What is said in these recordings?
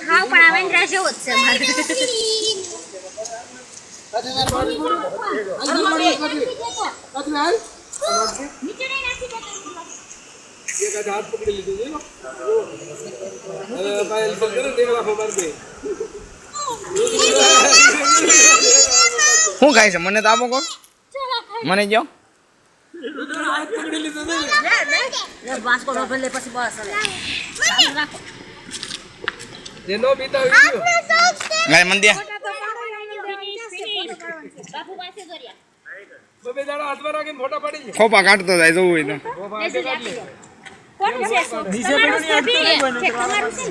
હા પણ આ વેન્દ્રા જેવો જ છે મારે हाथ पकड़ लीजिए जी पायल पकड़ देखला खबर दे હું ખાય છે મને તો આપો કો મને જો हाथ पकड़ लीजिए લે વાસ્કો નો ભલે પછી બસ હવે ચાલુ રાખો જેનો બીતા વિડિયો ગાય મન દે બાપુ પાસે દોરિયા બબે દાડા હાથમાં રાખીને ફોટા પાડી છે ખોપા કાઢતો જાય જોવું હોય તો ખોપા આગે કાઢ લે કોણ છે નીચે પડ્યું છે તમારું છે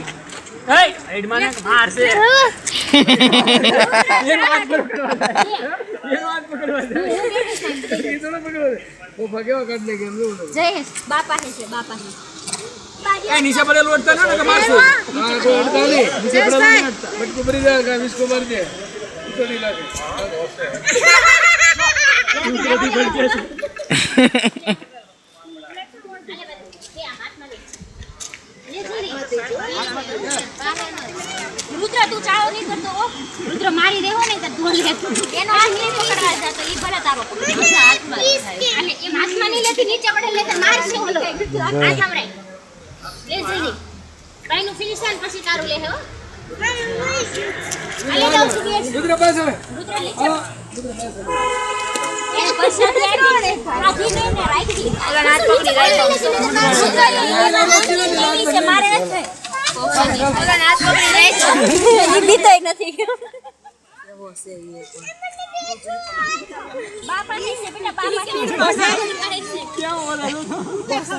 એ સાઈડ માં માર છે એનો હાથ પકડવા દે कितना पकड़ो वो भागेवा काटने के हम लोग જયેશ બાપા છે બાપા એ નીચે પડેલું ઓટતા ના કે મારશું हां तो उड़ता नहीं नीचे पड़ा नहीं बटको पड़ी जाएगा इसको मार दे तो नहीं लागे રુદ્ર તું ચાળો નહીં કરતો રુદ્ર મારી દેવો ને તો ઢોલ લે એનો હાથ નહીં પકડવા જતો ઈ ભલે તારો હાથમાં અને એમ હાથમાં નહીં લેતી નીચે પડે લે તો મારશે ઓલો આ સાંભળે લે જલ્દી ભાઈનું ફિનિશન પછી તારું લે હો આલે જાવ છું બેસ रुद्र पास है રુદ્ર લે એ પછી રાખી નહીં ને રાખી ઓલો હાથ પકડી રાખ્યો નીચે મારે નથી ઓલો હાથ પકડી રાખ્યો ઈ બીતોય નથી બાપા ની છે બેટા બાપા ની છે ક્યાં ઓલા બસ